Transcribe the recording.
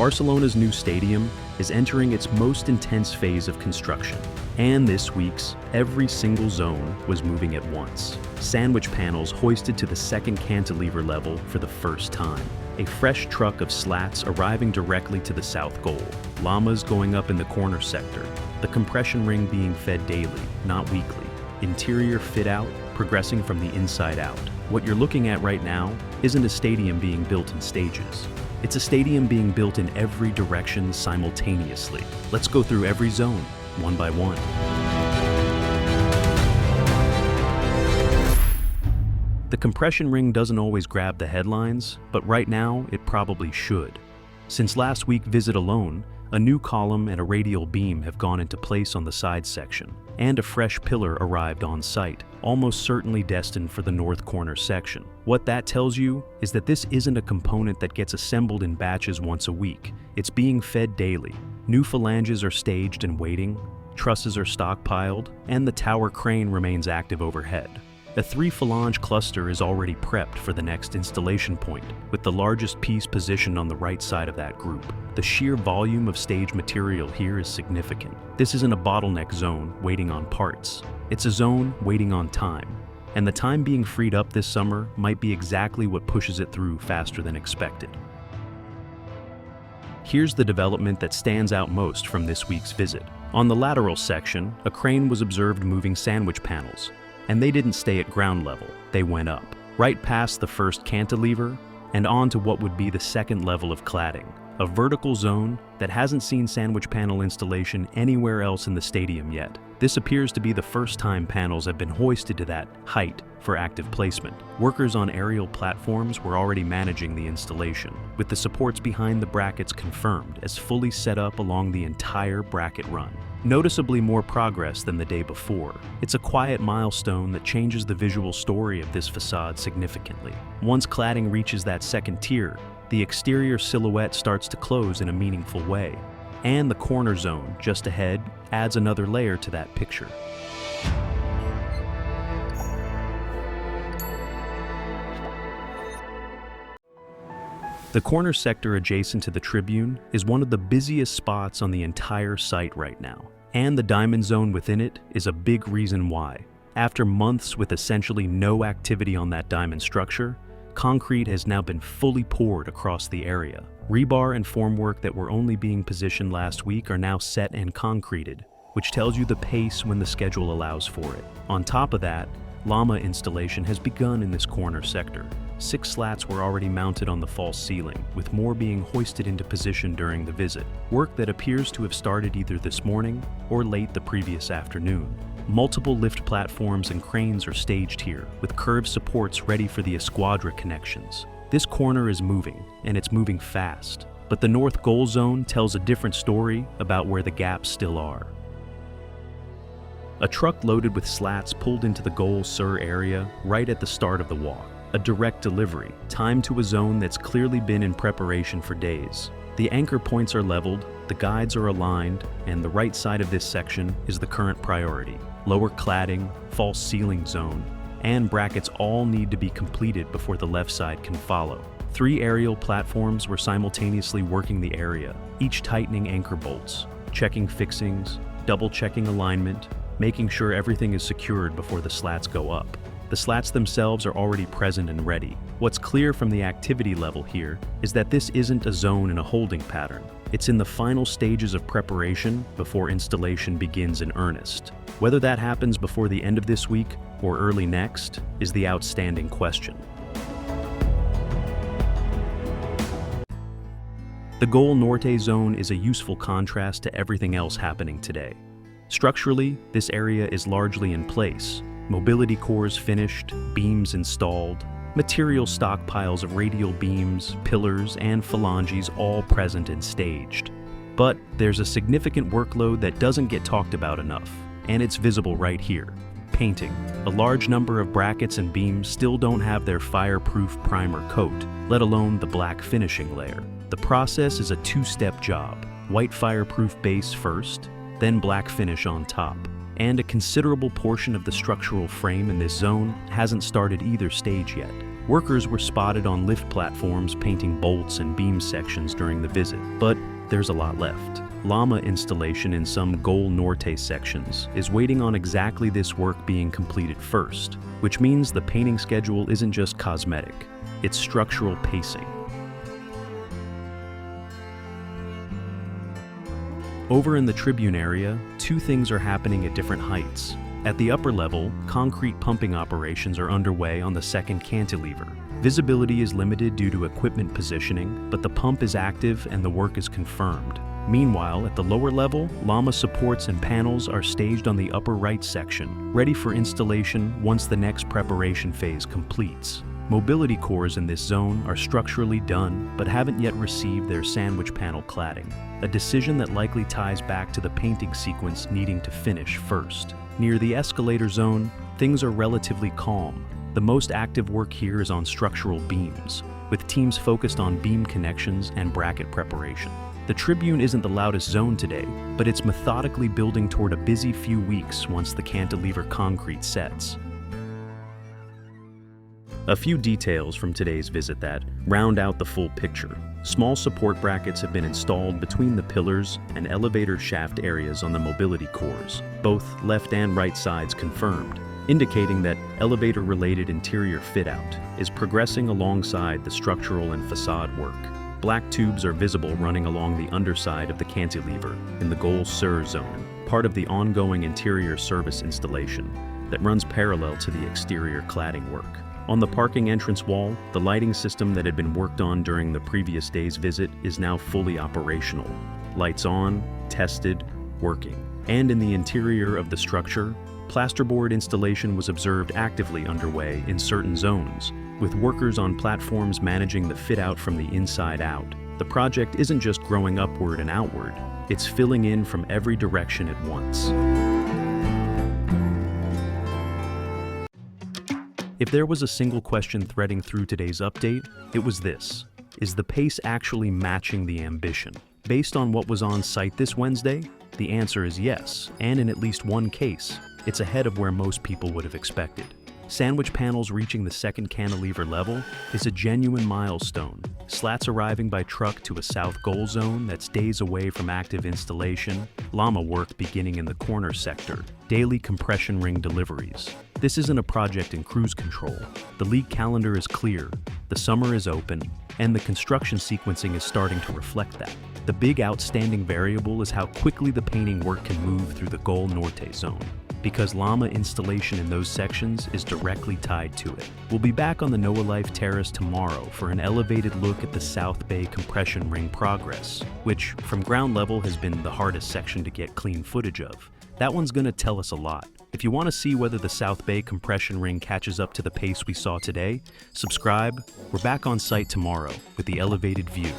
Barcelona's new stadium is entering its most intense phase of construction, and this week's every single zone was moving at once. Sandwich panels hoisted to the second cantilever level for the first time. A fresh truck of slats arriving directly to the south goal. Lamas going up in the corner sector. The compression ring being fed daily, not weekly. Interior fit out, progressing from the inside out. What you're looking at right now isn't a stadium being built in stages. It's a stadium being built in every direction simultaneously. Let's go through every zone, one by one. The compression ring doesn't always grab the headlines, but right now it probably should. Since last week's visit alone, a new column and a radial beam have gone into place on the side section, and a fresh pillar arrived on site, almost certainly destined for the north corner section. What that tells you is that this isn't a component that gets assembled in batches once a week. It's being fed daily. New phalanges are staged and waiting, trusses are stockpiled, and the tower crane remains active overhead. A 3-phalange cluster is already prepped for the next installation point, with the largest piece positioned on the right side of that group. The sheer volume of stage material here is significant. This isn't a bottleneck zone waiting on parts. It's a zone waiting on time. And the time being freed up this summer might be exactly what pushes it through faster than expected. Here's the development that stands out most from this week's visit. On the lateral section, a crane was observed moving sandwich panels. And they didn't stay at ground level, they went up, right past the first cantilever and on to what would be the second level of cladding, a vertical zone that hasn't seen sandwich panel installation anywhere else in the stadium yet. This appears to be the first time panels have been hoisted to that height for active placement. Workers on aerial platforms were already managing the installation, with the supports behind the brackets confirmed as fully set up along the entire bracket run. Noticeably more progress than the day before. It's a quiet milestone that changes the visual story of this facade significantly. Once cladding reaches that second tier, the exterior silhouette starts to close in a meaningful way, and the corner zone just ahead adds another layer to that picture. The corner sector adjacent to the Tribune is one of the busiest spots on the entire site right now, and the diamond zone within it is a big reason why. After months with essentially no activity on that diamond structure, concrete has now been fully poured across the area. Rebar and formwork that were only being positioned last week are now set and concreted, which tells you the pace when the schedule allows for it. On top of that, lama installation has begun in this corner sector. 6 slats were already mounted on the false ceiling, with more being hoisted into position during the visit. Work that appears to have started either this morning or late the previous afternoon. Multiple lift platforms and cranes are staged here, with curved supports ready for the esquadra connections. This corner is moving, and it's moving fast. But the North Goal Zone tells a different story about where the gaps still are. A truck loaded with slats pulled into the Gol Sur area right at the start of the walk. A direct delivery, timed to a zone that's clearly been in preparation for days. The anchor points are leveled, the guides are aligned, and the right side of this section is the current priority. Lower cladding, false ceiling zone, and brackets all need to be completed before the left side can follow. 3 aerial platforms were simultaneously working the area, each tightening anchor bolts, checking fixings, double-checking alignment, making sure everything is secured before the slats go up. The slats themselves are already present and ready. What's clear from the activity level here is that this isn't a zone in a holding pattern. It's in the final stages of preparation before installation begins in earnest. Whether that happens before the end of this week or early next is the outstanding question. The Gol Norte zone is a useful contrast to everything else happening today. Structurally, this area is largely in place. Mobility cores finished, beams installed, material stockpiles of radial beams, pillars, and phalanges all present and staged. But there's a significant workload that doesn't get talked about enough, and it's visible right here. Painting. A large number of brackets and beams still don't have their fireproof primer coat, let alone the black finishing layer. The process is a 2-step job. White fireproof base first, then black finish on top. And a considerable portion of the structural frame in this zone hasn't started either stage yet. Workers were spotted on lift platforms painting bolts and beam sections during the visit, but there's a lot left. Lama installation in some Gol Norte sections is waiting on exactly this work being completed first, which means the painting schedule isn't just cosmetic, it's structural pacing. Over in the Tribune area, two things are happening at different heights. At the upper level, concrete pumping operations are underway on the second cantilever. Visibility is limited due to equipment positioning, but the pump is active and the work is confirmed. Meanwhile, at the lower level, Lama supports and panels are staged on the upper right section, ready for installation once the next preparation phase completes. Mobility cores in this zone are structurally done, but haven't yet received their sandwich panel cladding, a decision that likely ties back to the painting sequence needing to finish first. Near the escalator zone, things are relatively calm. The most active work here is on structural beams, with teams focused on beam connections and bracket preparation. The Tribune isn't the loudest zone today, but it's methodically building toward a busy few weeks once the cantilever concrete sets. A few details from today's visit that round out the full picture. Small support brackets have been installed between the pillars and elevator shaft areas on the mobility cores, both left and right sides confirmed, indicating that elevator-related interior fit-out is progressing alongside the structural and facade work. Black tubes are visible running along the underside of the cantilever in the Gol Sur zone, part of the ongoing interior service installation that runs parallel to the exterior cladding work. On the parking entrance wall, the lighting system that had been worked on during the previous day's visit is now fully operational. Lights on, tested, working. And in the interior of the structure, plasterboard installation was observed actively underway in certain zones, with workers on platforms managing the fit-out from the inside out. The project isn't just growing upward and outward, it's filling in from every direction at once. If there was a single question threading through today's update, it was this: is the pace actually matching the ambition? Based on what was on site this Wednesday, the answer is yes, and in at least one case, it's ahead of where most people would have expected. Sandwich panels reaching the second cantilever level is a genuine milestone. Slats arriving by truck to a south goal zone that's days away from active installation, Lama work beginning in the corner sector, daily compression ring deliveries. This isn't a project in cruise control. The league calendar is clear, the summer is open, and the construction sequencing is starting to reflect that. The big outstanding variable is how quickly the painting work can move through the Gol Norte zone, because Lama installation in those sections is directly tied to it. We'll be back on the Noah Life Terrace tomorrow for an elevated look at the South Bay compression ring progress, which from ground level has been the hardest section to get clean footage of. That one's gonna tell us a lot. If you want to see whether the South Bay compression ring catches up to the pace we saw today, subscribe. We're back on site tomorrow with the elevated view.